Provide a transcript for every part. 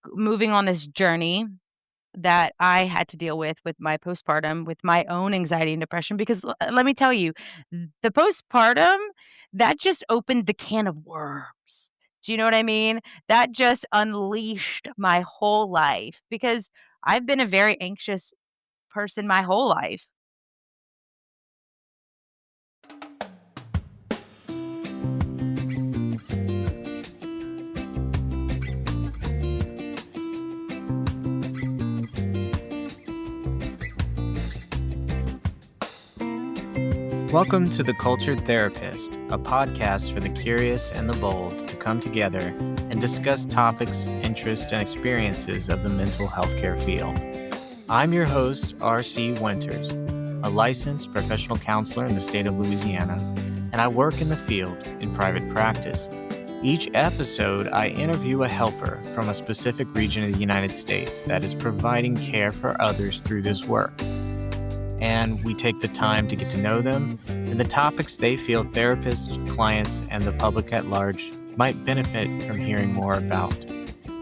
moving on this journey that I had to deal with my postpartum, with my own anxiety and depression, because let me tell you, the postpartum, that just opened the can of worms. Do you know what I mean? That just unleashed my whole life because I've been a very anxious person my whole life. Welcome to The Cultured Therapist, a podcast for the curious and the bold to come together and discuss topics, interests, and experiences of the mental health care field. I'm your host, R.C. Winters, a licensed professional counselor in the state of Louisiana, and I work in the field in private practice. Each episode, I interview a helper from a specific region of the United States that is providing care for others through this work. And we take the time to get to know them and the topics they feel therapists, clients, and the public at large might benefit from hearing more about.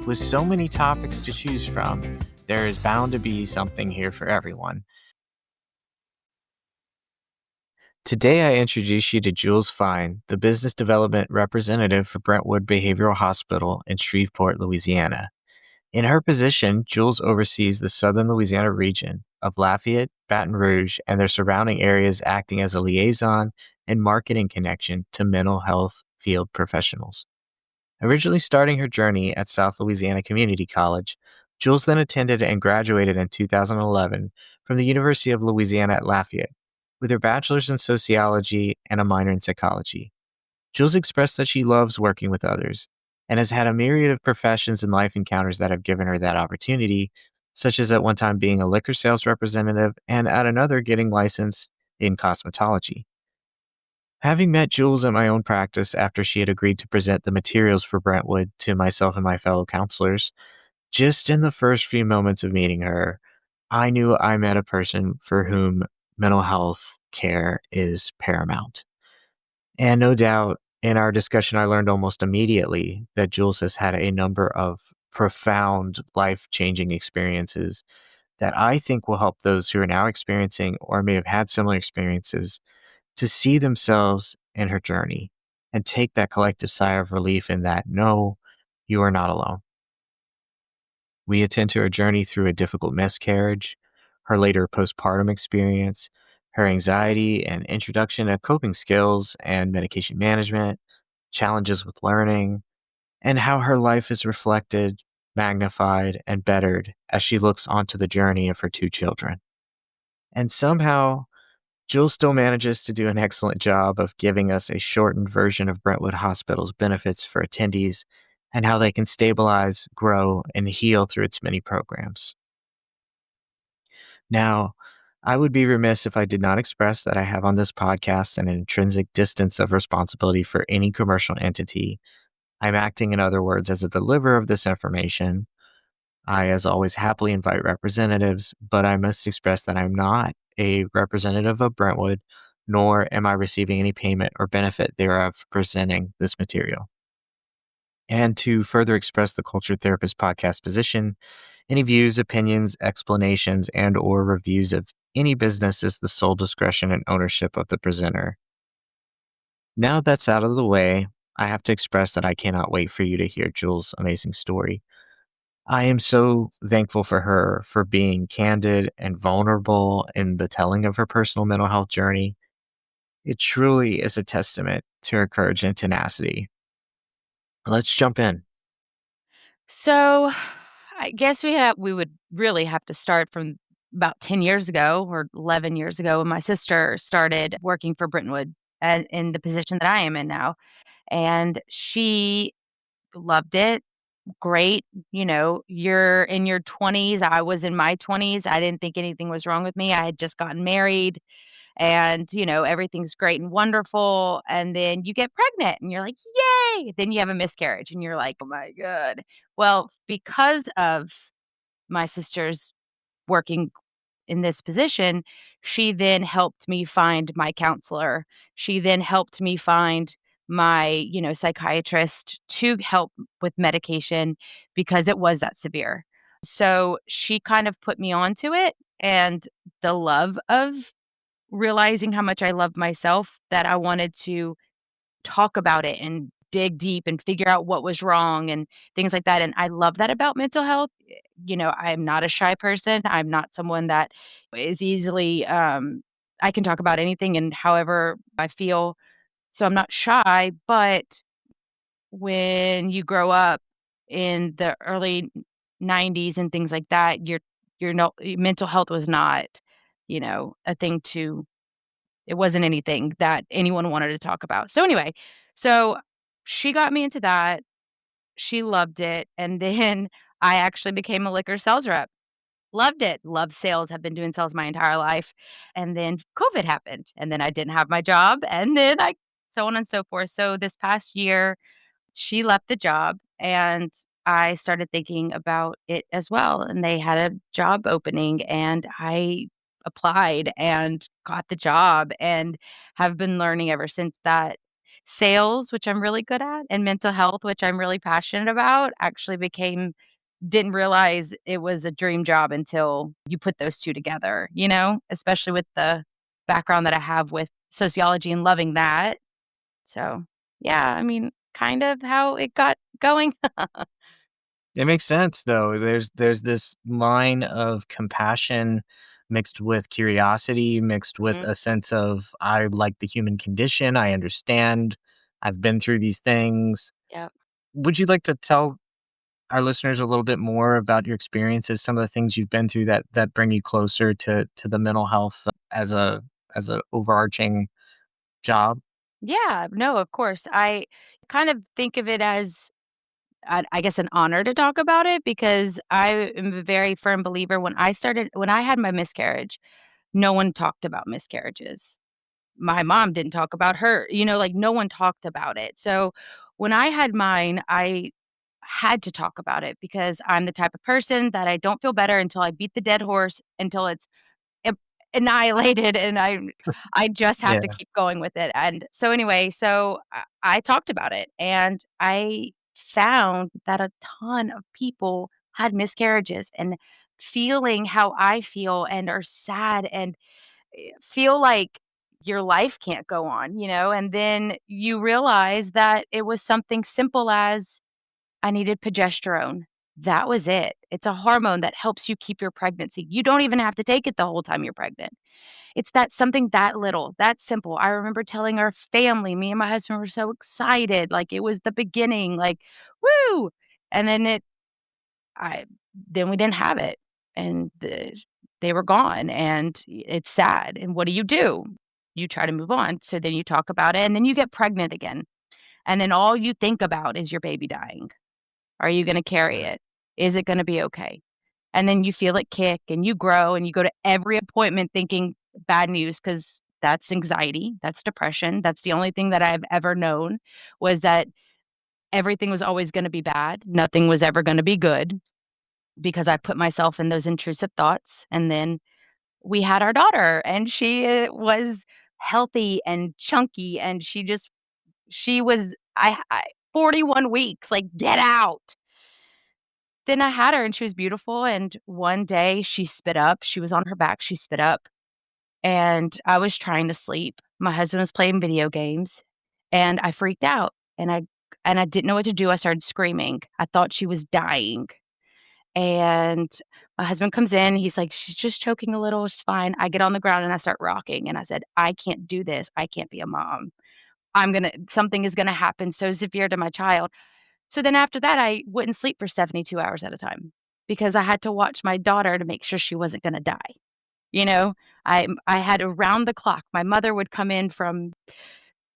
With so many topics to choose from, there is bound to be something here for everyone. Today, I introduce you to Jules Fine, the business development representative for Brentwood Behavioral Hospital in Shreveport, Louisiana. In her position, Jules oversees the southern Louisiana region of Lafayette, Baton Rouge, and their surrounding areas, acting as a liaison and marketing connection to mental health field professionals. Originally starting her journey at South Louisiana Community College, Jules then attended and graduated in 2011 from the University of Louisiana at Lafayette with her bachelor's in sociology and a minor in psychology. Jules expressed that she loves working with others and has had a myriad of professions and life encounters that have given her that opportunity, such as at one time being a liquor sales representative and at another getting licensed in cosmetology. Having met Jules at my own practice after she had agreed to present the materials for Brentwood to myself and my fellow counselors, just in the first few moments of meeting her, I knew I met a person for whom mental health care is paramount. And no doubt, in our discussion, I learned almost immediately that Jules has had a number of profound, life-changing experiences that I think will help those who are now experiencing or may have had similar experiences to see themselves in her journey and take that collective sigh of relief in that, no, you are not alone. We attend to her journey through a difficult miscarriage, her later postpartum experience, her anxiety and introduction to coping skills and medication management, challenges with learning, and how her life is reflected, magnified, and bettered as she looks onto the journey of her two children. And somehow, Jules still manages to do an excellent job of giving us a shortened version of Brentwood Hospital's benefits for attendees and how they can stabilize, grow, and heal through its many programs. Now, I would be remiss if I did not express that I have on this podcast an intrinsic distance of responsibility for any commercial entity. I'm acting, in other words, as a deliverer of this information. I, as always, happily invite representatives, but I must express that I'm not a representative of Brentwood, nor am I receiving any payment or benefit thereof for presenting this material. And to further express the Cultured Therapist podcast position, any views, opinions, explanations, and or reviews of any business is the sole discretion and ownership of the presenter. Now that's out of the way, I have to express that I cannot wait for you to hear Jules' amazing story. I am so thankful for her for being candid and vulnerable in the telling of her personal mental health journey. It truly is a testament to her courage and tenacity. Let's jump in. So, I guess we would really have to start from about 10 years ago or 11 years ago when my sister started working for Brentwood and in the position that I am in now. And she loved it. Great. You're in your 20s. I was in my 20s. I didn't think anything was wrong with me. I had just gotten married and, everything's great and wonderful. And then you get pregnant and you're like, yay. Then you have a miscarriage and you're like, oh my God. Well, because of my sister's working in this position, she then helped me find my counselor. She then helped me find my, psychiatrist to help with medication because it was that severe. So she kind of put me onto it, and the love of realizing how much I loved myself, that I wanted to talk about it and dig deep and figure out what was wrong and things like that, and I love that about mental health. I'm not a shy person. I'm not someone that is easily, I can talk about anything and however I feel, so I'm not shy, but when you grow up in the early '90s and things like that, you're no mental health was not, a thing to it wasn't anything that anyone wanted to talk about. So anyway, so she got me into that. She loved it, and then I actually became a liquor sales rep. Loved it. Loved sales, have been doing sales my entire life, and then COVID happened, and then I didn't have my job, and then I so on and so forth. So this past year, she left the job, and I started thinking about it as well, and they had a job opening, and I applied and got the job and have been learning ever since that sales, which I'm really good at, and mental health, which I'm really passionate about, actually became didn't realize it was a dream job until you put those 2 together, especially with the background that I have with sociology and loving that. So, yeah, I mean, kind of how it got going. It makes sense though. There's this line of compassion mixed with curiosity, mixed with Mhm. a sense of I like the human condition, I understand, I've been through these things. Yep. Would you like to tell our listeners a little bit more about your experiences, some of the things you've been through that bring you closer to the mental health as a overarching job? Yeah, no, of course. I kind of think of it as, I guess, an honor to talk about it because I am a very firm believer when I had my miscarriage, no one talked about miscarriages. My mom didn't talk about her, like, no one talked about it. So, when I had mine, I had to talk about it because I'm the type of person that I don't feel better until I beat the dead horse, until it's ap annihilated, and I just have to Yeah. keep going with it, and so anyway, I talked about it, and I found that a ton of people had miscarriages and feeling how I feel and are sad and feel like your life can't go on, and then you realize that it was something simple as I needed progesterone. That was it. It's a hormone that helps you keep your pregnancy. You don't even have to take it the whole time you're pregnant. It's that something that little, that simple. I remember telling our family, me and my husband were so excited, like it was the beginning, like, woo! And I then we didn't have it, and they were gone, and it's sad. And what do? You try to move on. So then you talk about it, and then you get pregnant again, and then all you think about is your baby dying. Are you gonna carry Right. it? Is it gonna be okay? And then you feel it kick and you grow and you go to every appointment thinking bad news because that's anxiety, that's depression. That's the only thing that I've ever known was that everything was always gonna be bad. Nothing was ever gonna be good because I put myself in those intrusive thoughts. And then we had our daughter and she was healthy and chunky and she was 41 weeks, like, get out. Then I had her and she was beautiful, and one day she spit up. She was on her back, she spit up, and I was trying to sleep. My husband was playing video games, and I freaked out, and I didn't know what to do. I started screaming. I thought she was dying, and my husband comes in, he's like, "She's just choking a little, it's fine." I get on the ground and I start rocking, and I said, "I can't do this. I can't be a mom. Something is gonna happen so severe to my child." So then after that, I wouldn't sleep for 72 hours at a time because I had to watch my daughter to make sure she wasn't gonna die, you know? I had around the clock. My mother would come in from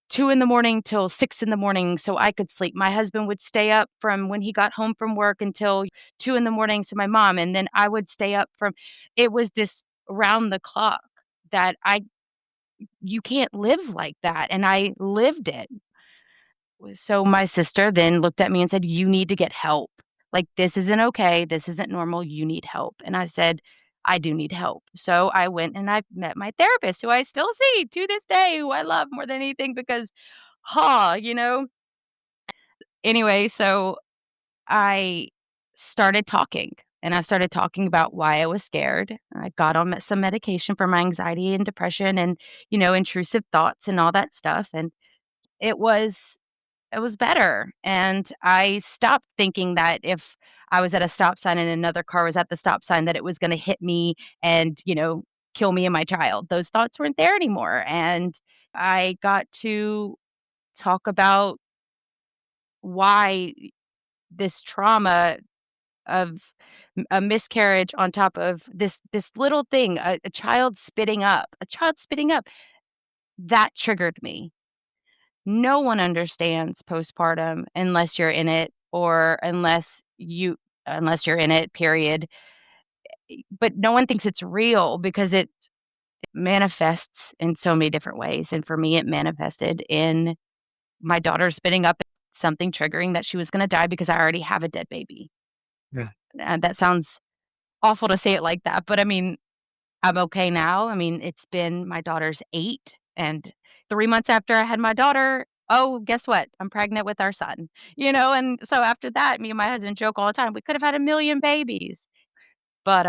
2 in the morning till 6 in the morning so I could sleep. My husband would stay up from when he got home from work until 2 in the morning, so my mom, and then I would stay up from it was this round the clock that I you can't live like that, and I lived it. So my sister then looked at me and said, "You need to get help. Like, this isn't okay. This isn't normal. You need help." And I said, "I do need help." So I went and I met my therapist, who I still see to this day, who I love more than anything because huh, you know? Anyway, so I started talking, and I started talking about why I was scared. I got on some medication for my anxiety and depression and, intrusive thoughts and all that stuff, and it was it was better, and I stopped thinking that if I was at a stop sign and another car was at the stop sign that it was gonna hit me and, kill me and my child. Those thoughts weren't there anymore, and I got to talk about why this trauma of a miscarriage on top of this little thing, a child spitting up, that triggered me. No one understands postpartum unless you're in it or unless you're in it, period. But no one thinks it's real because it manifests in so many different ways, and for me, it manifested in my daughter spitting up something triggering that she was gonna die because I already have a dead baby. Yeah. And that sounds awful to say it like that, but I mean, I'm okay now. I mean, it's been my daughter's 8, and 3 months after I had my daughter, oh, guess what? I'm pregnant with our son, and so after that, me and my husband joke all the time, we could have had a million babies, but,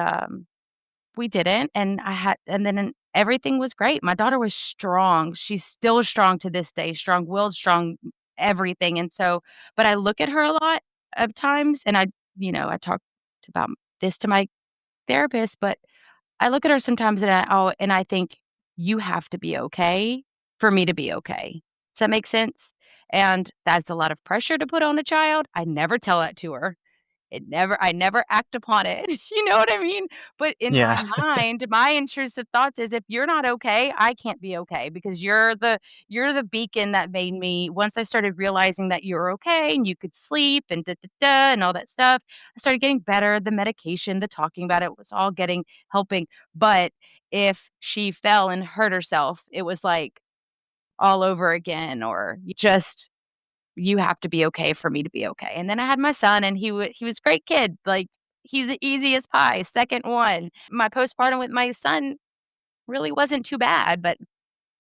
we didn't, and then everything was great. My daughter was strong. She's still strong to this day, strong-willed, strong everything, and so but I look at her a lot of times, and I talk about this to my therapist, but I look at her sometimes and I think, "You have to be okay for me to be okay." Does that make sense? And that's a lot of pressure to put on a child. I never tell that to her. I never act upon it, you know what I mean? But in my Yeah. mind, my intrusive thoughts is if you're not okay, I can't be okay because you're the beacon that made me once I started realizing that you were okay and you could sleep and da da da and all that stuff, I started getting better, the medication, the talking about it was all getting helping. But if she fell and hurt herself, it was like all over again or you have to be okay for me to be okay. And then I had my son and he was a great kid, like, he's the easiest pie, second one. My postpartum with my son really wasn't too bad, but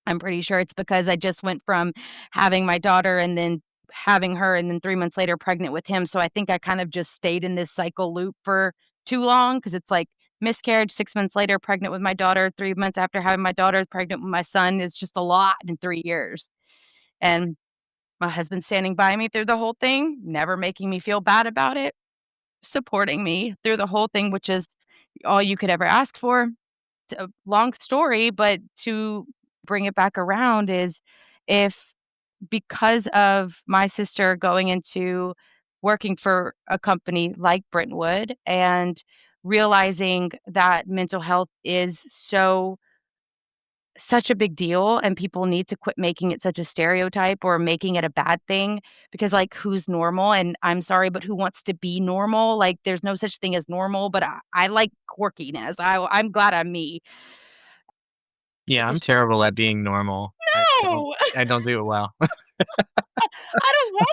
I'm pretty sure it's because I just went from having my daughter and then having her and then 3 months later pregnant with him, so I think I kind of just stayed in this cycle loop for too long because it's like miscarriage, 6 months later pregnant with my daughter, 3 months after having my daughter pregnant with my son is just a lot in 3 years. And my husband standing by me through the whole thing, never making me feel bad about it, supporting me through the whole thing, which is all you could ever ask for. It's a long story, but to bring it back around is if because of my sister going into working for a company like Brentwood and realizing that mental health is such a big deal and people need to quit making it such a stereotype or making it a bad thing because like who's normal and I'm sorry but who wants to be normal like there's no such thing as normal but I like quirkiness I'm glad I'm me. Yeah, I'm It's terrible at being normal. no I don't do it well. I don't wanna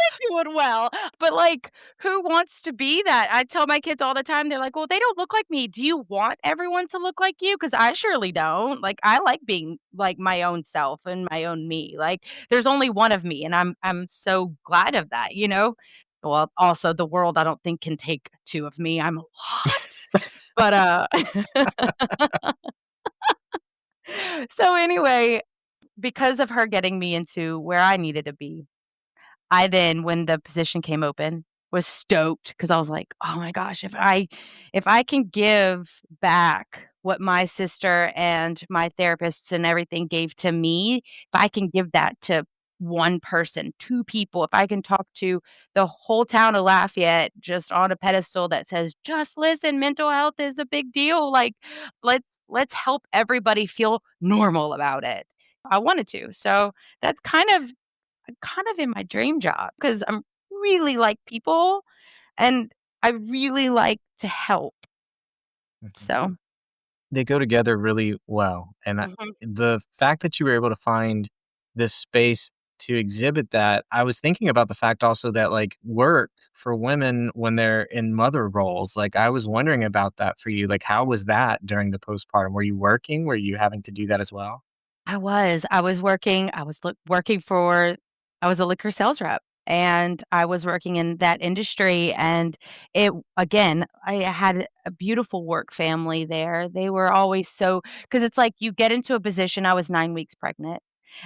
do it well, but, like, who wants to be that? I tell my kids all the time, they're like, "Well, they don't look like me. Do you want everyone to look like you? Because I surely don't." Like, I like being, like, my own self and my own me. Like, there's only one of me, and I'm so glad of that, you know? Well, also, the world, I don't think, can take 2 of me. I'm a lot. But, so anyway, because of her getting me into where I needed to be, I then, when the position came open, was stoked because I was like, "Oh my gosh, if I can give back what my sister and my therapists and everything gave to me, if I can give that to 1 person, 2 people, if I can talk to the whole town of Lafayette just on a pedestal that says, 'Just listen, mental health is a big deal, like, let's help everybody feel normal about it.'" I wanted to, so that's kind of in my dream job because I'm really like people and I really like to help. Mhm. So They go together really well, and mhm. the fact that you were able to find this space to exhibit that, I was thinking about the fact also that, like, work for women when they're in mother roles, like, I was wondering about that for you, like, how was that during the postpartum? Were you working? Were you having to do that as well? I was working. I was working for I was a liquor sales rep, and I was working in that industry, and it again, I had a beautiful work family there. They were always so, because it's like you get into a position. I was 9 weeks pregnant,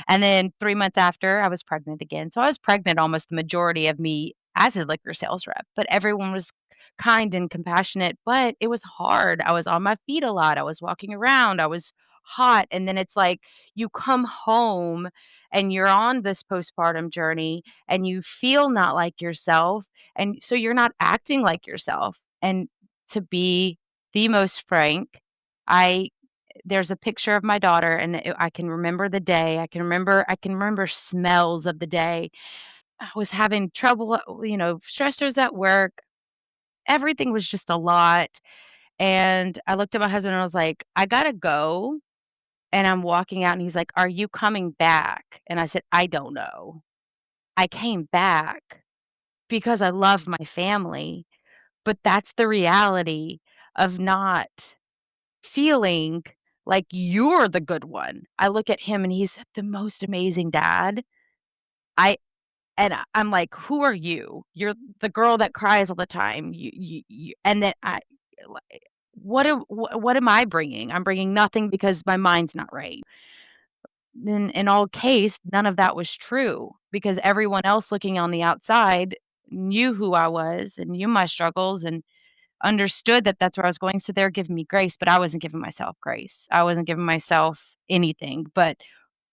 and then 3 months after, I was pregnant again. So I was pregnant almost the majority of me as a liquor sales rep, but everyone was kind and compassionate, but it was hard. I was on my feet a lot. I was walking around. I was hot, and then it's like you come home and you're on this postpartum journey and you feel not like yourself, and so you're not acting like yourself. And to be the most frank, I there's a picture of my daughter, and I can remember the day. I can remember smells of the day. I was having trouble, stressors at work. Everything was just a lot. And I looked at my husband and I was like, I gotta go. And I'm walking out and he's like, "Are you coming back?" And I said, "I don't know. I came back because I love my family, but that's the reality of not feeling like you're the good one." I look at him and he's the most amazing dad. I I'm like, "Who are you? You're the girl that cries all the time. You," and then like, what am I bringing? I'm bringing nothing because my mind's not right. In all case, none of that was true because everyone else looking on the outside knew who I was and knew my struggles and understood that that's where I was going, so they're giving me grace, but I wasn't giving myself grace. I wasn't giving myself anything, but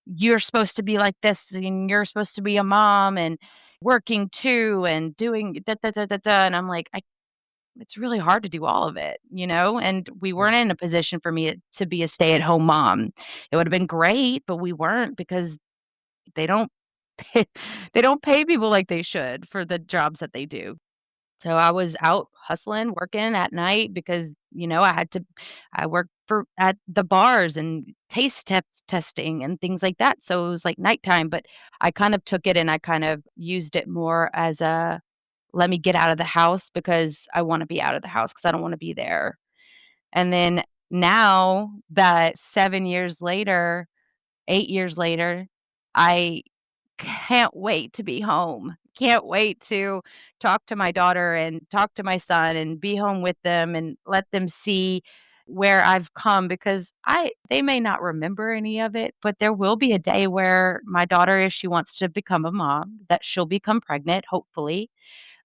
you're supposed to be like this, and you're supposed to be a mom and working too and doing da da da da da, and I'm like, I it's really hard to do all of it, and we Yeah. weren't in a position for me to be a stay-at-home mom. It would have been great, but we weren't because they don't pay they don't pay people like they should for the jobs that they do. So I was out hustling, working at night because, I worked at the bars and testing and things like that. So it was like nighttime, but I kind of took it and I kind of used it more as a let me get out of the house because I want to be out of the house because I don't want to be there. And then now that 7 years later, 8 years later, I can't wait to be home. Can't wait to talk to my daughter and talk to my son and be home with them and let them see where I've come because I they may not remember any of it, but there will be a day where my daughter, if she wants to become a mom, that she'll become pregnant, hopefully,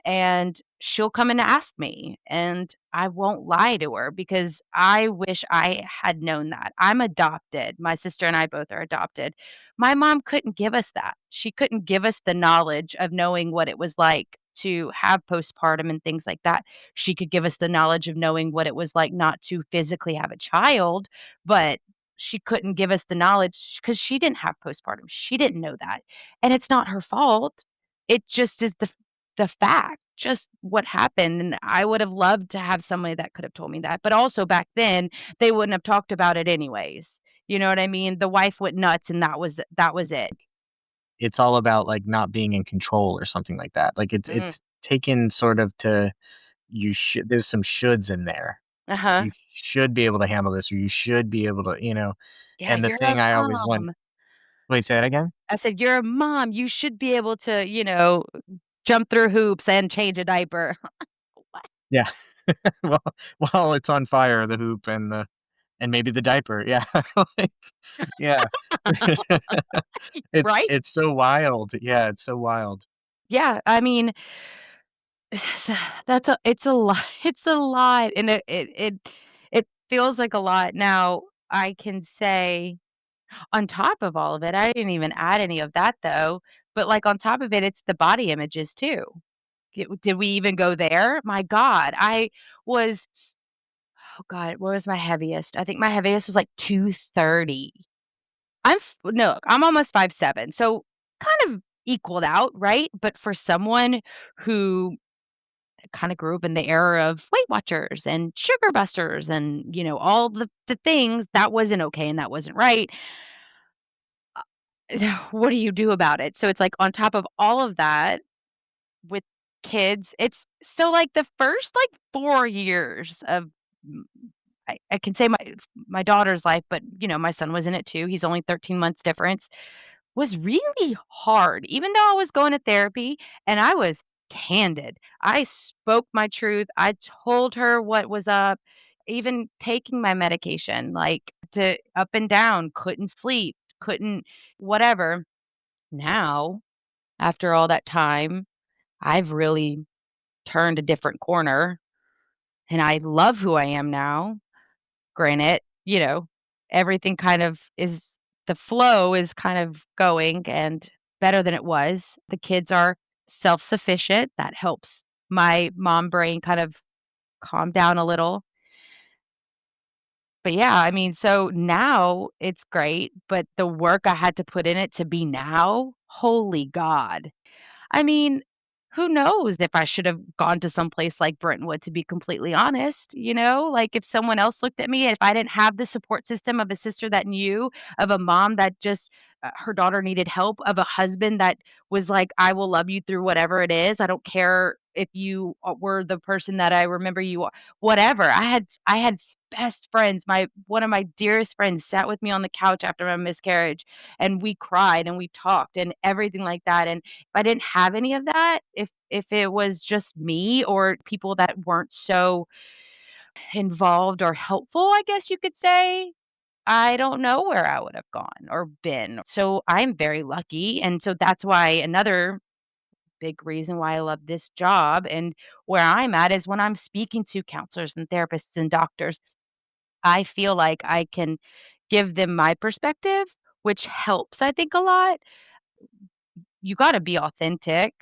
and she'll come and ask me, and I won't lie to her because I wish I had known that. I'm adopted. My sister and I both are adopted. My mom couldn't give us that. She couldn't give us the knowledge of knowing what it was like to have postpartum and things like that. She could give us the knowledge of knowing what it was like not to physically have a child, but she couldn't give us the knowledge because she didn't have postpartum. She didn't know that. And it's not her fault. It just is the fact, just what happened, and I would have loved to have somebody that could have told me that, but also back then, they wouldn't have talked about it anyways. You know what I mean? The wife went nuts and that was it. It's all about, like, not being in control or something like that. Like, Mm. it's taken sort of to you should there's some shoulds in there. Uh-huh. You should be able to handle this, or you should be able to, Yeah, and the you're a thing I always want. mom. Wait, say that again? I said, "You're a mom, you should be able to, jump through hoops and change a diaper." What? Yeah. Well while it's on fire, the hoop and maybe the diaper, yeah, like, yeah. Right? It's so wild, yeah, it's so wild. Yeah, I mean, it's a lot. It's a lot, and it feels like a lot. Now, I can say on top of all of it, I didn't even add any of that though, but, like, on top of it, it's the body images too. Did we even go there? My god, I was oh god, what was my heaviest? I think my heaviest was, like, 230. No, I'm almost 5'7", so kind of equaled out, right? But for someone who kinda grew up in the era of Weight Watchers and Sugar Busters and, all the things, that wasn't okay and that wasn't right. What do you do about it? So it's like on top of all of that with kids, it's so like the first like 4 years of m I can say my daughter's life, but, my son was in it too. He's only 13 months difference. was really hard, even though I was going to therapy and I was candid. I spoke my truth. I told her what was up, even taking my medication, like to up and down, couldn't sleep, couldn't whatever. Now, after all that time, I've really turned a different corner and I love who I am now. Granted, everything kind of is the flow is kind of going and better than it was. The kids are self-sufficient. That helps my mom brain kind of calm down a little. But yeah, I mean, so now it's great, but the work I had to put in it to be now, holy God. I mean, who knows if I should have gone to some place like Brentwood, to be completely honest, Like, if someone else looked at me, if I didn't have the support system of a sister that knew, of a mom that just her daughter needed help, of a husband that was like, "I will love you through whatever it is. I don't care if you were the person that I remember you are," whatever. I had best friends. My one of my dearest friends sat with me on the couch after my miscarriage, and we cried and we talked and everything like that, and if I didn't have any of that, if it was just me or people that weren't so involved or helpful, I guess you could say, I don't know where I would have gone or been. So I'm very lucky, and so that's why another big reason why I love this job and where I'm at is when I'm speaking to counselors and therapists and doctors, I feel like I can give them my perspective, which helps, I think, a lot. You gotta be authentic.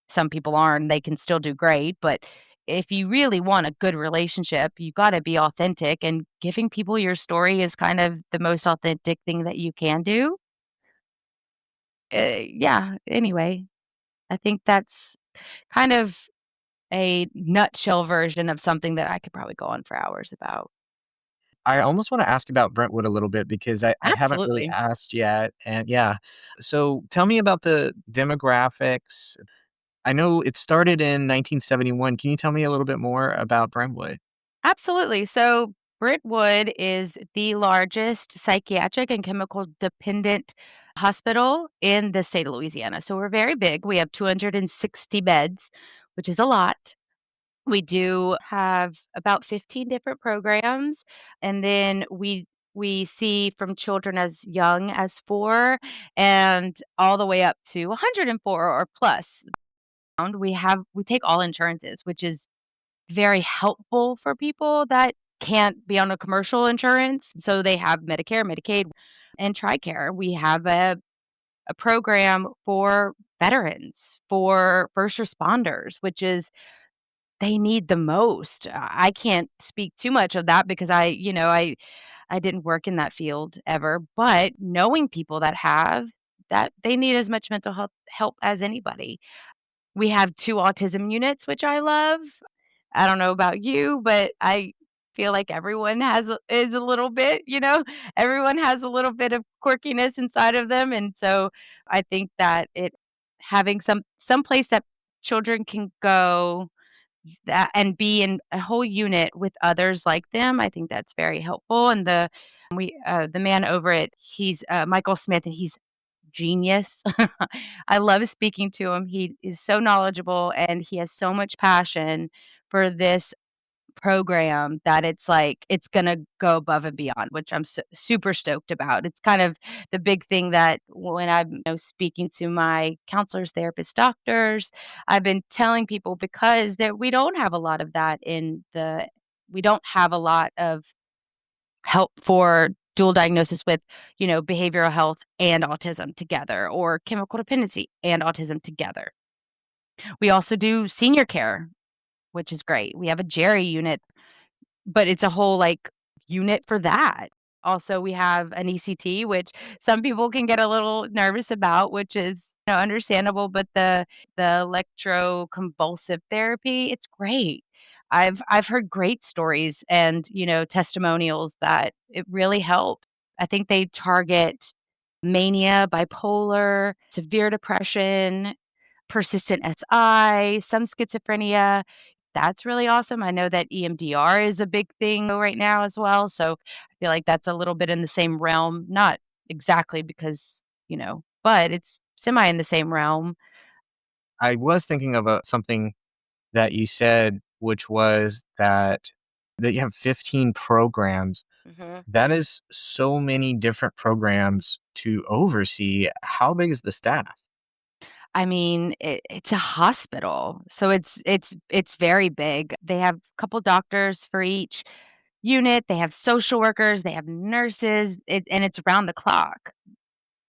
Some people aren't, they can still do great, but if you really want a good relationship, you gotta be authentic, and giving people your story is kind of the most authentic thing that you can do. Yeah, anyway, I think that's kind of a nutshell version of something that I could probably go on for hours about. I almost wanna ask about Brentwood a little bit because I haven't really Absolutely. asked yet, and yeah. So, tell me about the demographics. I know it started in 1971. Can you tell me a little bit more about Brentwood? Absolutely. So, Brentwood is the largest psychiatric and chemical dependent hospital in the state of Louisiana. So, we're very big. We have 260 beds, which is a lot. We do have about 15 different programs, and then we see from children as young as 4 and all the way up to 104 or plus. We take all insurances, which is very helpful for people that can't be on a commercial insurance. So they have Medicare, Medicaid, and TRICARE. We have a program for veterans, for first responders, which is they need the most. I can't speak too much of that because I didn't work in that field ever, but knowing people that have that they need as much mental health help as anybody. We have 2 autism units, which I love. I don't know about you, but I feel like everyone is a little bit, everyone has a little bit of quirkiness inside of them, and so I think that it having some place that children can go that and be in a whole unit with others like them, I think that's very helpful, and the man over it, he's, Michael Smith, and he's genius. I love speaking to him. He is so knowledgeable and he has so much passion for this program that it's like it's gonna go above and beyond, which I'm super stoked about. It's kind of the big thing that when I'm speaking to my counselors, therapists, doctors, I've been telling people because we don't have a lot of that we don't have a lot of help for dual diagnosis with, behavioral health and autism together or chemical dependency and autism together. We also do senior care, which is great. We have a Jerry unit, but it's a whole like unit for that. Also, we have an ECT, which some people can get a little nervous about, which is understandable, but the electroconvulsive therapy, it's great. I've heard great stories and, testimonials that it really helped. I think they target mania, bipolar, severe depression, persistent SI, some schizophrenia. That's really awesome. I know that EMDR is a big thing right now as well, so I feel like that's a little bit in the same realm, not exactly because, but it's semi in the same realm. I was thinking of something that you said, which was that you have 15 programs. Mhm. That is so many different programs to oversee. How big is the staff? I mean, it's a hospital, so it's very big. They have a couple doctors for each unit, they have social workers, they have nurses, and it's around the clock.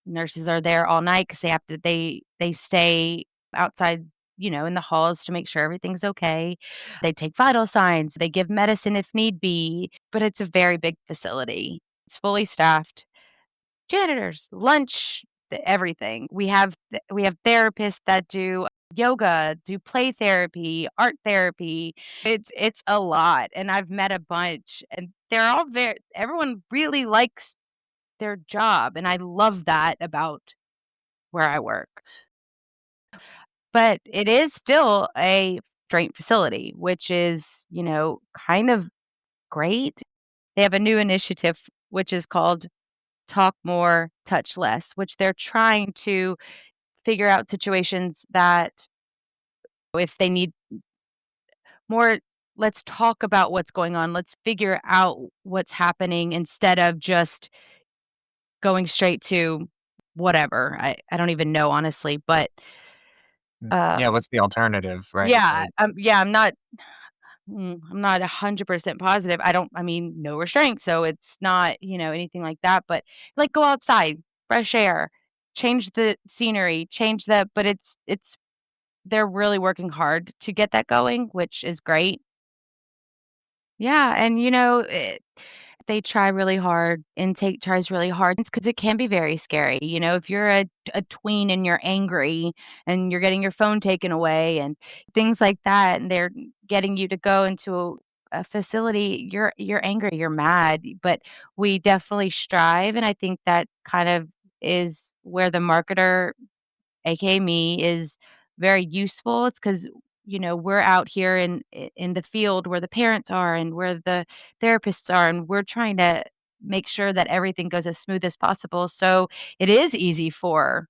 Nurses are there all night because they stay outside, in the halls to make sure everything's okay. They take vital signs, they give medicine if need be, but it's a very big facility. It's fully staffed. Janitors, lunch, everything. We have therapists that do yoga, do play therapy, art therapy. It's a lot, and I've met a bunch, and they're all very everyone really likes their job, and I love that about where I work. But it is still a restraint facility, which is, kind of great. They have a new initiative, which is called Talk More, Touch Less, which they're trying to figure out situations that if they need more, let's talk about what's going on. Let's figure out what's happening instead of just going straight to whatever. I don't even know honestly, but Yeah, um what's the alternative, right? yeah, I'm not 100% positive. I mean, no restraint, so it's not, anything like that, but, like, go outside, fresh air, change the scenery, change the but it's they're really working hard to get that going, which is great. Yeah, and, they try really hard, intake tries really hard because it can be very scary, if you're a tween and you're angry and you're getting your phone taken away and things like that, and they're getting you to go into a facility, you're angry, you're mad, but we definitely strive, and I think that kind of is where the marketer AKA me, is very useful. It's because we're out here in the field where the parents are and where the therapists are, and we're trying to make sure that everything goes as smooth as possible, so it is easy for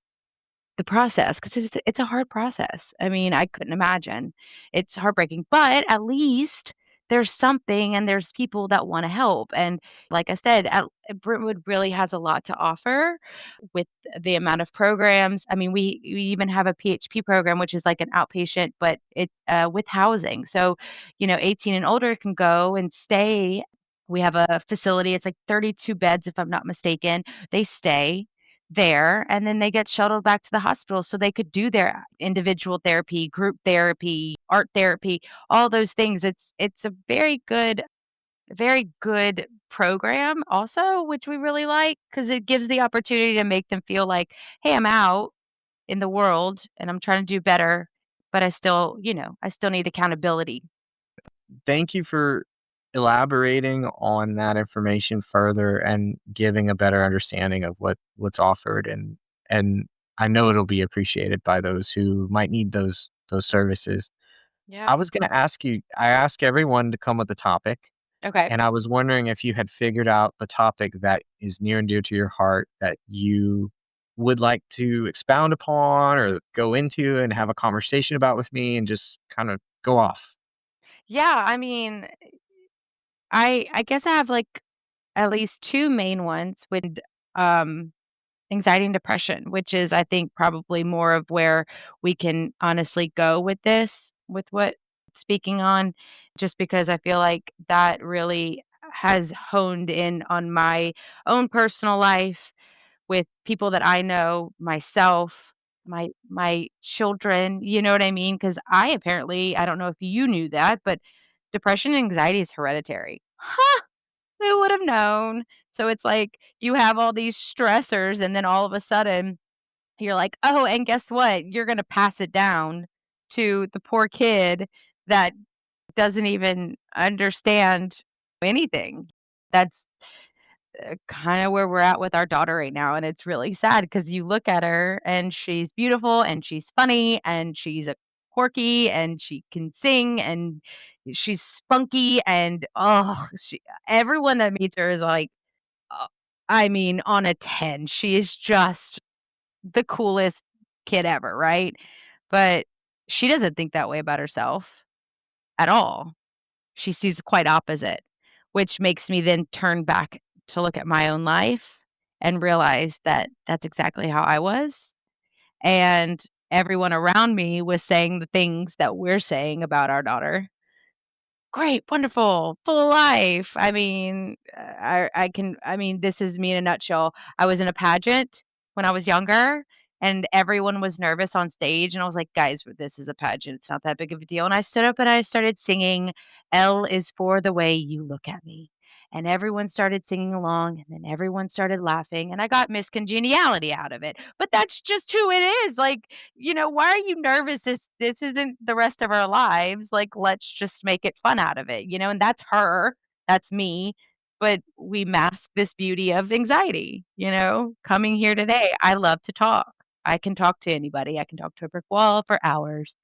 the process, 'cause it's a hard process. I mean, I couldn't imagine. It's heartbreaking, but at least there's something and there's people that wanna help, and like I said, Brentwood really has a lot to offer with the amount of programs. I mean, we even have a PHP program, which is like an outpatient, but it's, with housing. So, 18 and older can go and stay. We have a facility, it's like 32 beds, if I'm not mistaken. They stay there, and then they get shuttled back to the hospital so they could do their individual therapy, group therapy, art therapy, all those things. It's a very good program also, which we really like because it gives the opportunity to make them feel like, "Hey, I'm out in the world and I'm trying to do better, but I still need accountability." Thank you for elaborating on that information further and giving a better understanding of what's offered, and I know it'll be appreciated by those who might need those services. Yeah. I was going to ask you, I ask everyone to come with a topic, Okay. and I was wondering if you had figured out the topic that is near and dear to your heart that you would like to expound upon or go into and have a conversation about with me and just kind of go off. Yeah, I mean, I guess I have, like, at least 2 main ones with, um anxiety and depression, which is, I think, probably more of where we can honestly go with this, with what speaking on, just because I feel like that really has honed in on my own personal life with people that I know, myself, my children, you know what I mean? Because I don't know if you knew that, but depression and anxiety is hereditary. Huh, who would have known? So it's like you have all these stressors, and then all of a sudden, you're like, "Oh, and guess what? You're gonna pass it down to the poor kid that doesn't even understand anything." That's, kinda where we're at with our daughter right now, and it's really sad because you look at her, and she's beautiful, and she's funny, and she's a quirky, and she can sing, and she's spunky, and, everyone that meets her is like, uh, I mean, on a 10. She is just the coolest kid ever, right? But she doesn't think that way about herself at all. She sees quite opposite, which makes me then turn back to look at my own life and realize that that's exactly how I was. And everyone around me was saying the things that we're saying about our daughter. Great, wonderful, full of life. I mean, I mean, this is me in a nutshell. I was in a pageant when I was younger, and everyone was nervous on stage, and I was like, "Guys, this is a pageant. It's not that big of a deal." And I stood up and I started singing, "L is for the way you look at me." And everyone started singing along, and then everyone started laughing, and I got Miss Congeniality out of it. But that's just who it is. Like, why are you nervous? This isn't the rest of our lives. Like, let's just make it fun out of it. And that's her, that's me, but we mask this beauty of anxiety. Coming here today, I love to talk. I can talk to anybody. I can talk to a brick wall for hours.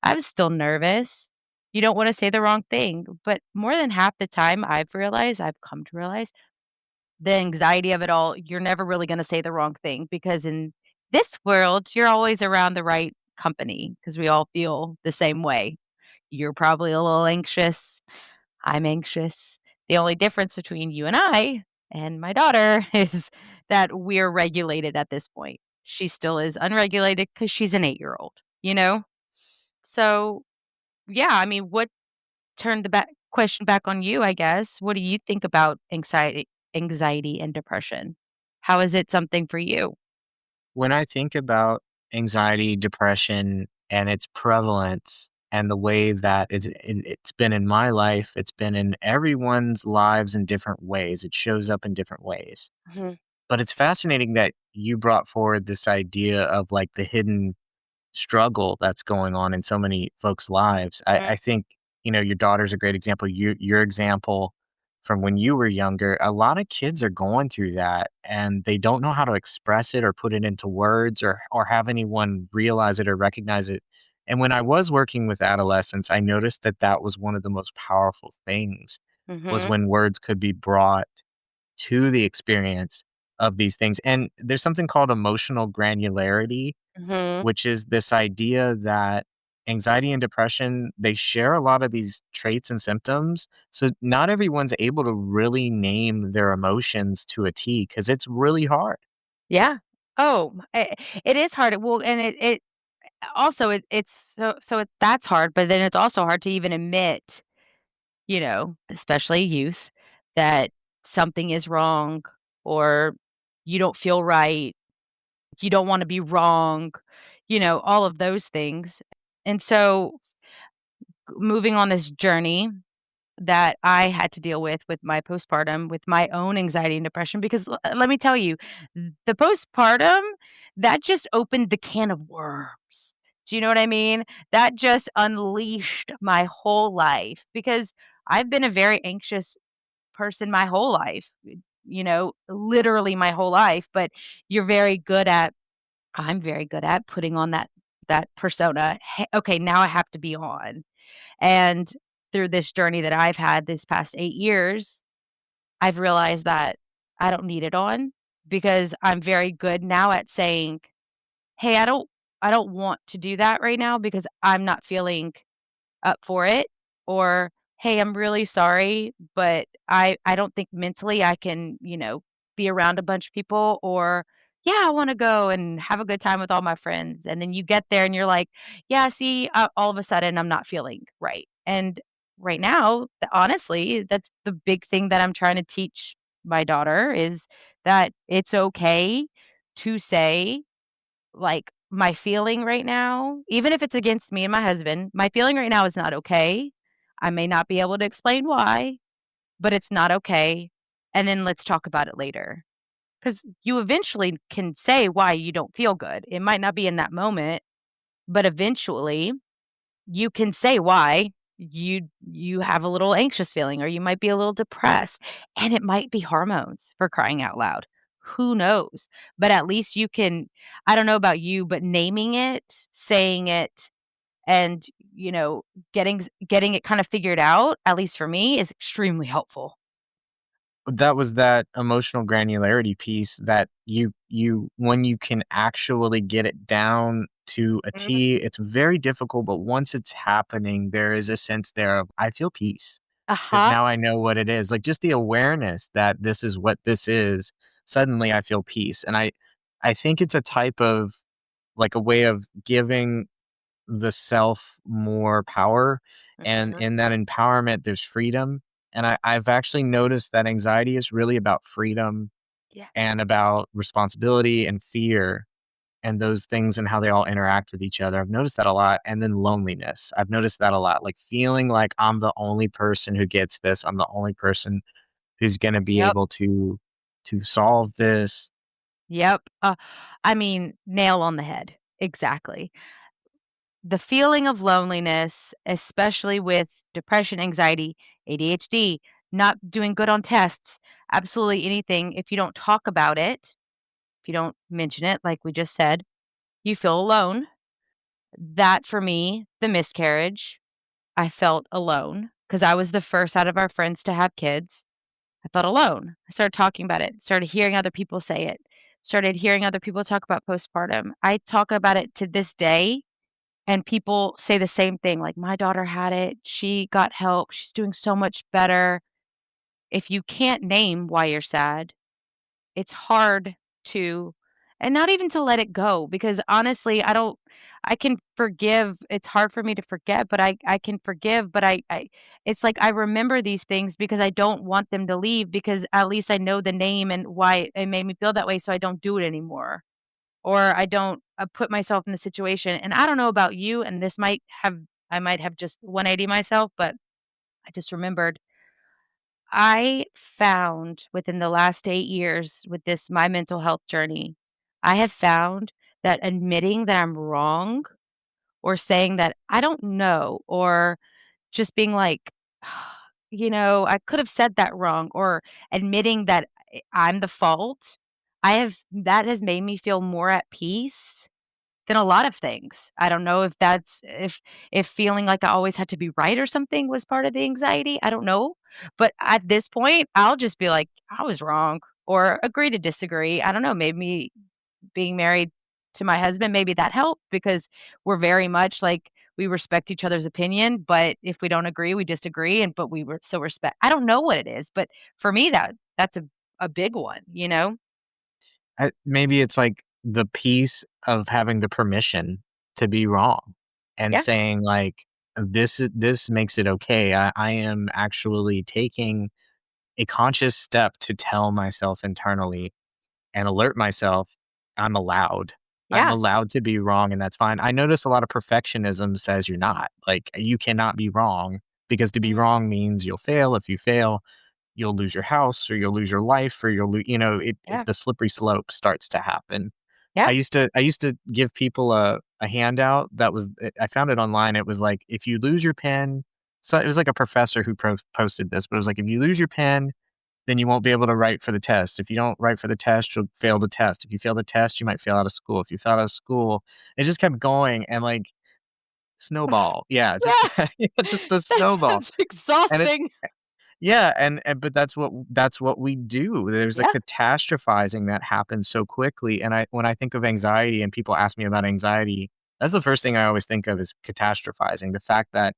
I'm still nervous. You don't want to say the wrong thing, but more than half the time I've come to realize the anxiety of it all, you're never really gonna say the wrong thing because in this world, you're always around the right company because we all feel the same way. You're probably a little anxious. I'm anxious. The only difference between you and my daughter is that we're regulated at this point. She still is unregulated because she's an 8-year-old, you know? So, yeah, I mean, what turn the back question back on you, I guess. What do you think about anxiety and depression? How is it something for you? When I think about anxiety, depression, and its prevalence and the way that it's been in my life, it's been in everyone's lives in different ways. It shows up in different ways. Mhm, But it's fascinating that you brought forward this idea of like the hidden struggle that's going on in so many folks' lives. mhm, I think, your daughter's a great example. Your example from when you were younger, a lot of kids are going through that and they don't know how to express it or put it into words or have anyone realize it or recognize it. And when I was working with adolescents, I noticed that that was one of the most powerful things was mhm, when words could be brought to the experience of these things. And there's something called emotional granularity, mhm. which is this idea that anxiety and depression, they share a lot of these traits and symptoms. So not everyone's able to really name their emotions to a T because it's really hard. Yeah. Oh, it is hard. Well, and it also it's that's hard, but then it's also hard to even admit, especially youth, that something is wrong or you don't feel right. You don't wanna be wrong, all of those things. And so, moving on this journey that I had to deal with my postpartum, with my own anxiety and depression, because let me tell you, the postpartum, that just opened the can of worms. Do you know what I mean? That just unleashed my whole life because I've been a very anxious person my whole life, literally my whole life, but you're very good at I'm very good at putting on that persona. "Hey, okay, now I have to be on." And through this journey that I've had this past 8 years, I've realized that I don't need it on because I'm very good now at saying, "Hey, I don't want to do that right now because I'm not feeling up for it," or, "Hey, I'm really sorry, but I don't think mentally I can, be around a bunch of people," or, "Yeah, I wanna go and have a good time with all my friends," and then you get there and you're like, "Yeah, see, all of a sudden, I'm not feeling right," and right now, honestly, that's the big thing that I'm trying to teach my daughter is that it's okay to say like, my feeling right now, even if it's against me and my husband, my feeling right now is not okay. I may not be able to explain why, but it's not okay, and then let's talk about it later. Because you eventually can say why you don't feel good. It might not be in that moment, but eventually you can say why you have a little anxious feeling or you might be a little depressed, and it might be hormones for crying out loud. Who knows? But at least you can I don't know about you, but naming it, saying it, and, getting it kind of figured out, at least for me, is extremely helpful. That was that emotional granularity piece that when you can actually get it down to a T, Mhm. it's very difficult, but once it's happening, there is a sense there of, "I feel peace, because Uh-huh. now I know what it is." Like, just the awareness that this is what this is, suddenly I feel peace, and I think it's a type of like, a way of giving the self more power, and Mhm. in that empowerment, there's freedom, and I've actually noticed that anxiety is really about freedom Yeah. and about responsibility and fear and those things and how they all interact with each other. I've noticed that a lot. And then loneliness. I've noticed that a lot. Like feeling like I'm the only person who gets this. I'm the only person who's going to be Yep. able to solve this. Yep. I mean, nail on the head. Exactly. The feeling of loneliness, especially with depression, anxiety, ADHD, not doing good on tests, absolutely anything, if you don't talk about it, if you don't mention it, like we just said, you feel alone. That for me, the miscarriage, I felt alone because I was the first out of our friends to have kids. I felt alone. I started talking about it, started hearing other people say it, started hearing other people talk about postpartum. I talk about it to this day, and people say the same thing, like, "My daughter had it. She got help. She's doing so much better." If you can't name why you're sad, it's hard to and not even to let it go because honestly, I can forgive. It's hard for me to forget, but I can forgive, but I it's like I remember these things because I don't want them to leave because at least I know the name and why it made me feel that way so I don't do it anymore. Or I don't, put myself in the situation, and I don't know about you, and this might have I might have just 180 myself, but I just remembered I found within the last 8 years with this my mental health journey, I have found that admitting that I'm wrong or saying that I don't know or just being like, I could have said that wrong or admitting that I'm the fault, I have that has made me feel more at peace than a lot of things. I don't know if that's if feeling like I always had to be right or something was part of the anxiety, I don't know. But at this point, I'll just be like, "I was wrong," or agree to disagree. I don't know, maybe being married to my husband, maybe that helped because we're very much like we respect each other's opinion, but if we don't agree, we disagree, and but we were still respect I don't know what it is, but for me, that's a big one, you know? Maybe it's like the piece of having the permission to be wrong and Yeah, saying like, this makes it okay. I am actually taking a conscious step to tell myself internally and alert myself, I'm allowed. I'm yeah. allowed to be wrong, and that's fine. I notice a lot of perfectionism says you're not. Like, you cannot be wrong because to be Mm, wrong means you'll fail. If you fail, you'll lose your house or you'll lose your life or you'll lose, yeah, the slippery slope starts to happen. yeah. I used to give people a handout that was I found it online. It was like, if you lose your pen, so it was like a professor who posted this, but it was like, if you lose your pen, then you won't be able to write for the test. If you don't write for the test, you'll fail the test. If you fail the test, you might fail out of school. If you fail out of school, it just kept going and like snowball. Yeah, just Yeah, just a that snowball. sounds And it exhausting. yeah, and but that's what we do. There's a Yeah, catastrophizing that happens so quickly, and I when I think of anxiety and people ask me about anxiety, that's the first thing I always think of is catastrophizing. The fact that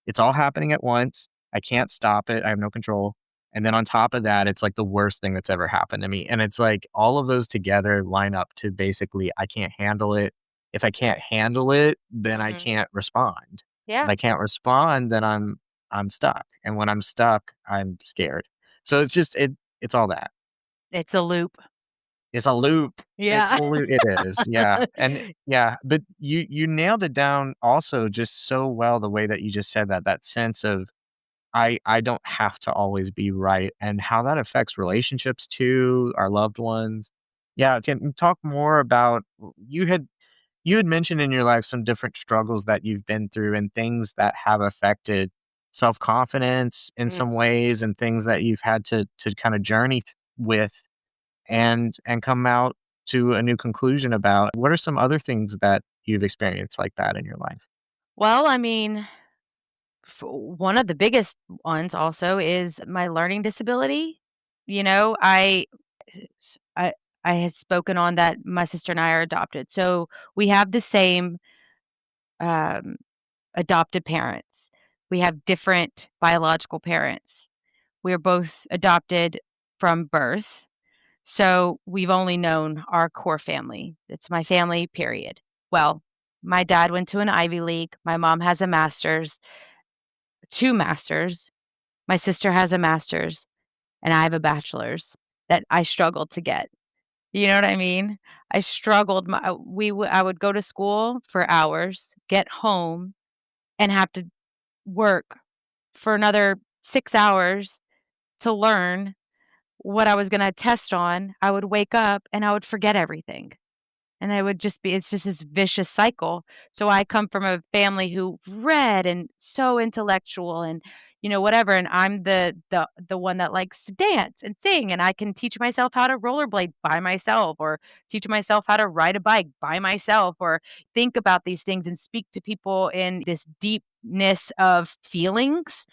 it's all happening at once, I can't stop it, I have no control, and then on top of that, it's like the worst thing that's ever happened to me, and it's like all of those together line up to basically I can't handle it. If I can't handle it, then I mhm, can't respond. If yeah, I can't respond, then I'm stuck, and when I'm stuck, I'm scared. So it's all that. it's a loop. It's a loop. It's Yeah. a loop. It is, yeah, and yeah, but you nailed it down also just so well the way that you just said that, that sense of I don't have to always be right, and how that affects relationships too, our loved ones. Yeah, can you talk more about you had mentioned in your life some different struggles that you've been through and things that have affected self-confidence in Mm. some ways and things that you've had to kind of journey with and come out to a new conclusion about. What are some other things that you've experienced like that in your life? Well, I mean, one of the biggest ones also is my learning disability. You know, I had spoken on that my sister and I are adopted. So we have the same um, adopted parents. We have different biological parents. We are both adopted from birth. So we've only known our core family. It's my family, period. Well, my dad went to an Ivy League. My mom has a master's, two masters. My sister has a master's, and I have a bachelor's that I struggled to get. You know what I mean? I struggled. I would go to school for hours, get home, and have to work for another 6 hours to learn what I was gonna test on. I would wake up and I would forget everything. And I would just be it's just this vicious cycle. So I come from a family who read and so intellectual and, whatever, and I'm the one that likes to dance and sing, and I can teach myself how to rollerblade by myself or teach myself how to ride a bike by myself or think about these things and speak to people in this deepness of feelings,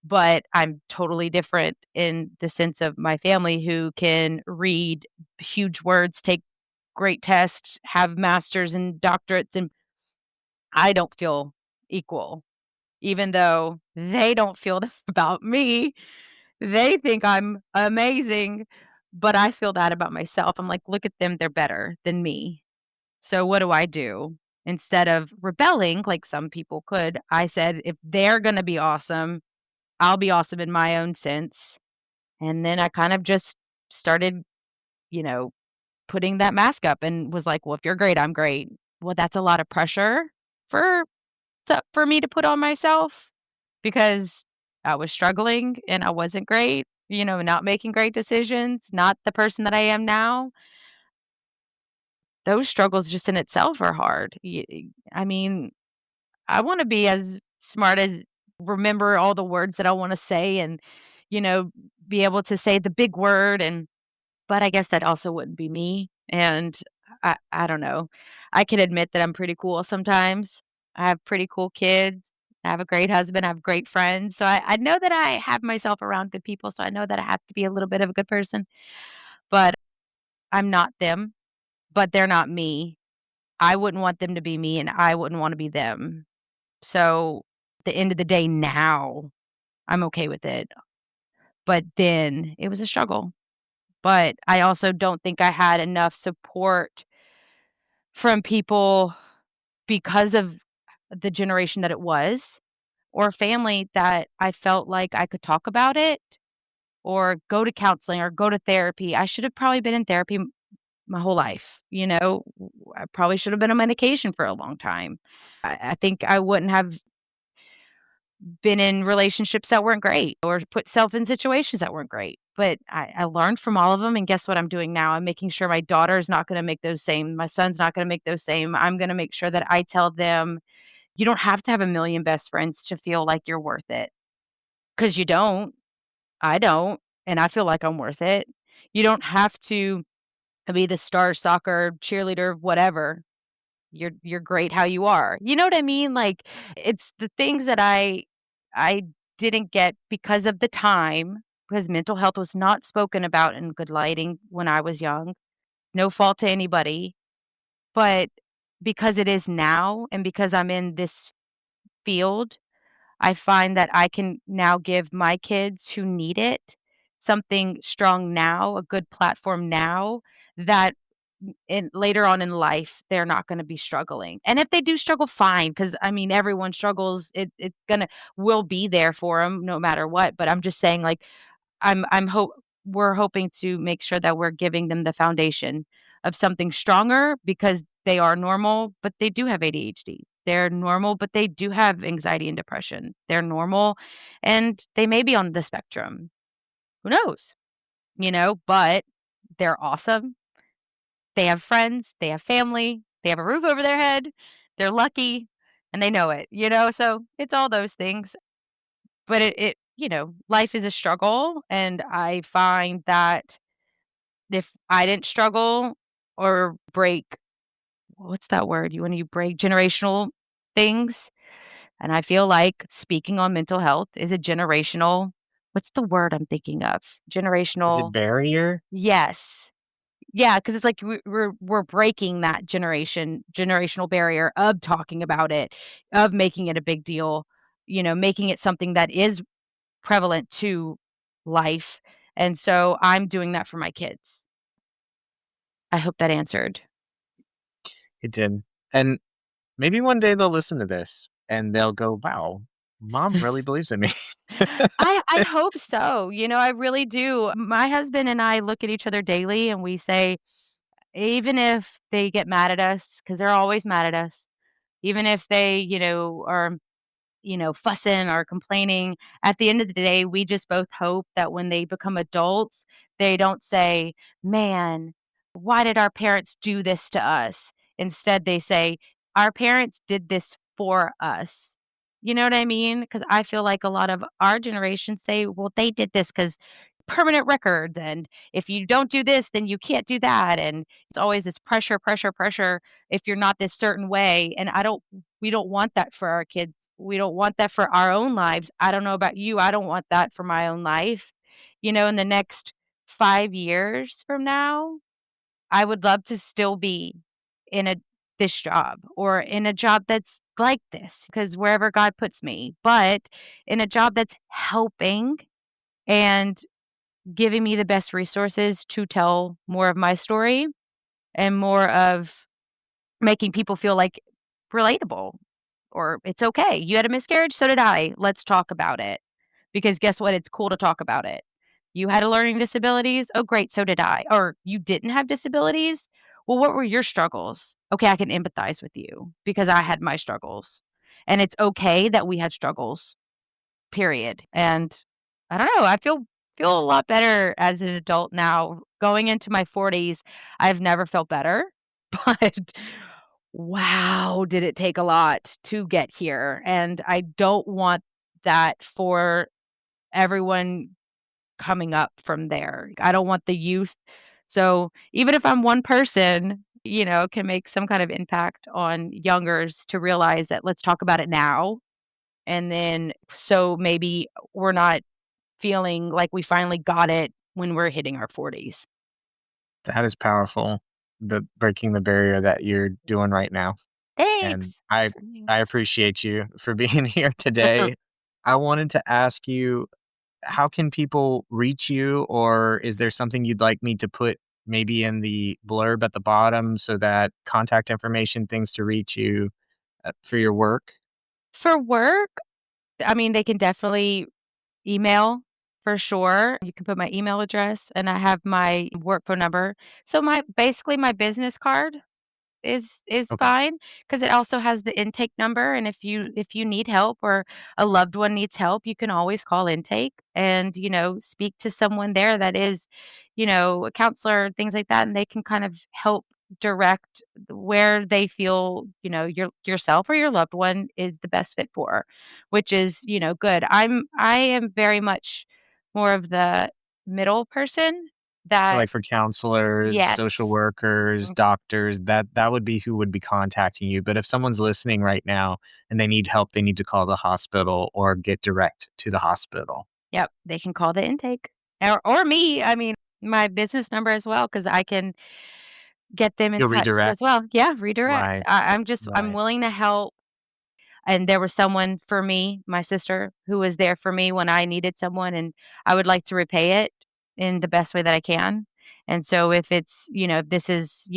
but I'm totally different in the sense of my family who can read huge words, take great tests, have masters and doctorates, and I don't feel equal, even though they don't feel this about me. They think I'm amazing, but I feel that about myself. I'm like, "Look at them, they're better than me." So what do I do? Instead of rebelling like some people could, I said, "If they're gonna be awesome, I'll be awesome in my own sense." And then I kind of just started, you know, putting that mask up and was like, "Well, if you're great, I'm great." Well, that's a lot of pressure for for me to put on myself because I was struggling and I wasn't great, not making great decisions, not the person that I am now. Those struggles just in itself are hard. I mean, I wanna be as smart as remember all the words that I wanna say and, you know, be able to say the big word but I guess that also wouldn't be me, and I don't know. I can admit that I'm pretty cool sometimes. I have pretty cool kids. I have a great husband. I have great friends. So I know that I have myself around good people, so I know that I have to be a little bit of a good person, but I'm not them, but they're not me. I wouldn't want them to be me, and I wouldn't wanna be them. So, the end of the day now, I'm okay with it, but then it was a struggle. But I also don't think I had enough support from people because of the generation that it was, or family that I felt like I could talk about it or go to counseling or go to therapy. I should have probably been in therapy my whole life, I probably should have been on medication for a long time. I think I wouldn't have been in relationships that weren't great or put self in situations that weren't great. But I learned from all of them. And guess what I'm doing now? I'm making sure my daughter is not going to make those same, my son's not going to make those same. I'm going to make sure that I tell them, you don't have to have a million best friends to feel like you're worth it. Because you don't. I don't. And I feel like I'm worth it. You don't have to be the star soccer cheerleader, whatever. You're great how you are. You know what I mean? Like, it's the things that I didn't get because of the time, because mental health was not spoken about in good lighting when I was young. No fault to anybody, but because it is now and because I'm in this field, I find that I can now give my kids who need it something strong now, a good platform now that in later on in life, they're not gonna be struggling. And if they do struggle, fine, because I mean, everyone struggles. It's gonna will be there for them no matter what, but I'm just saying, like, I'm hope we're hoping to make sure that we're giving them the foundation of something stronger because they are normal, but they do have ADHD. They're normal, but they do have anxiety and depression. They're normal, and they may be on the spectrum. Who knows? But they're awesome. They have friends, they have family, they have a roof over their head, they're lucky, and they know it? So it's all those things. But life is a struggle, and I find that if I didn't struggle or break what's that word? When you break generational things, and I feel like speaking on mental health is a generational what's the word I'm thinking of? Is it Generational barrier? yes. Yeah, because it's like we're breaking that generational barrier of talking about it, of making it a big deal, making it something that is prevalent to life, and so I'm doing that for my kids. I hope that answered. It did. And maybe one day they'll listen to this and they'll go, "Wow, mom really believes in me." I hope so, I really do. My husband and I look at each other daily and we say, even if they get mad at us, because 'cause they're always mad at us, even if they, are fussing or complaining. At the end of the day, we just both hope that when they become adults, they don't say, "Man, why did our parents do this to us?" Instead, they say, "Our parents did this for us." You know what I mean? Because I feel like a lot of our generation say, "Well, they did this because permanent records, and if you don't do this, then you can't do that." And it's always this pressure, pressure, pressure if you're not this certain way, and I don't we don't want that for our kids. We don't want that for our own lives. I don't know about you, I don't want that for my own life. In the next 5 years from now, I would love to still be in a this job or in a job that's like this, because wherever God puts me, but in a job that's helping and giving me the best resources to tell more of my story and more of making people feel like relatable or it's okay. You had a miscarriage, so did I. Let's talk about it. Because guess what? It's cool to talk about it. You had a learning disabilities? Oh, great, so did I. Or you didn't have disabilities? Well, what were your struggles? Okay, I can empathize with you because I had my struggles. And it's okay that we had struggles, period. And I don't know, I feel a lot better as an adult now. Going into my 40s, I've never felt better, but wow, did it take a lot to get here, and I don't want that for everyone coming up from there. I don't want the youth. So, even if I'm one person, can make some kind of impact on youngers to realize that let's talk about it now, and then so maybe we're not feeling like we finally got it when we're hitting our 40s. That is powerful, the breaking the barrier that you're doing right now, and Thanks. I appreciate you for being here today. I wanted to ask you, how can people reach you, or is there something you'd like me to put maybe in the blurb at the bottom so that contact information, things to reach you, for your work? For work, I mean, they can definitely email for sure. You can put my email address, and I have my work phone number. So my business card is Okay. fine because it also has the intake number, and if you need help or a loved one needs help, you can always call intake and, speak to someone there that is, a counselor, things like that, and they can kind of help direct where they feel, yourself or your loved one is the best fit for, which is, good. I am very much more of the middle person So, that like, for counselors, yes. social workers, doctors, that would be who would be contacting you, but if someone's listening right now and they need help, they need to call the hospital or get direct to the hospital. Yep, they can call the intake or me. I mean, my business number as well, because I can get them in You'll touch as redirect? well. Yeah, redirect. Right, I'm right. willing to help, and there was someone for me, my sister, who was there for me when I needed someone, and I would like to repay it in the best way that I can. And so if it's, if this is,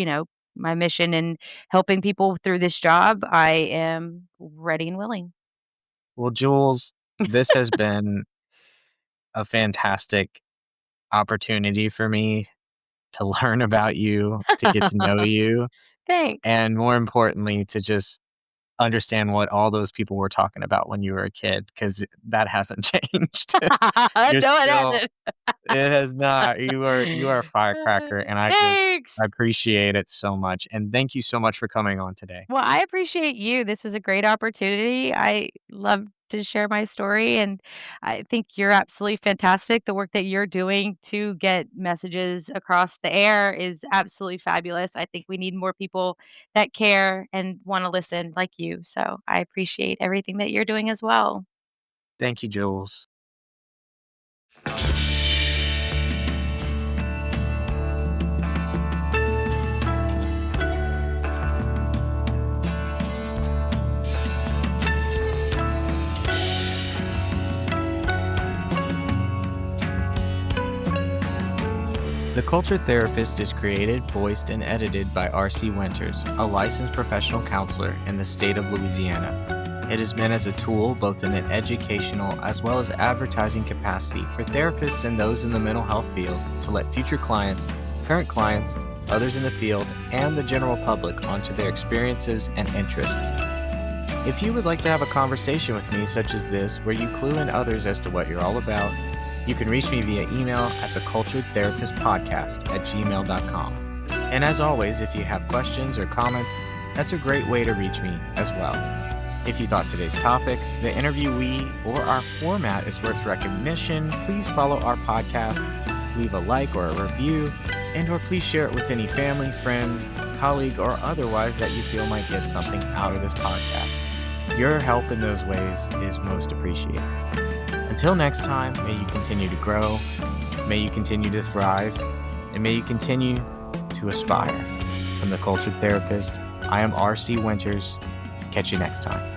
my mission in helping people through this job, I am ready and willing. Well, Jules, this has been a fantastic opportunity for me to learn about you, to get to know you, Thanks. and more importantly, to just understand what all those people were talking about when you were a kid, because that hasn't changed. You're No, it still hasn't. It has not. You are a firecracker, and I Thanks. appreciate it so much, and thank you so much for coming on today. Well, I appreciate you. This was a great opportunity. I love to share my story, and I think you're absolutely fantastic. The work that you're doing to get messages across the air is absolutely fabulous. I think we need more people that care and want to listen like you. So I appreciate everything that you're doing as well. Thank you, Jules. The Cultured Therapist is created, voiced, and edited by R.C. Winters, a licensed professional counselor in the state of Louisiana. It is meant as a tool both in an educational as well as advertising capacity for therapists and those in the mental health field to let future clients, current clients, others in the field, and the general public onto their experiences and interests. If you would like to have a conversation with me such as this, where you clue in others as to what you're all about, you can reach me via email at theculturedtherapistpodcast@gmail.com. And as always, if you have questions or comments, that's a great way to reach me as well. If you thought today's topic, the interviewee, or our format is worth recognition, please follow our podcast, leave a like or a review, and or please share it with any family, friend, colleague, or otherwise that you feel might get something out of this podcast. Your help in those ways is most appreciated. Until next time, may you continue to grow, may you continue to thrive, and may you continue to aspire. From The Cultured Therapist, I am R.C. Winters. Catch you next time.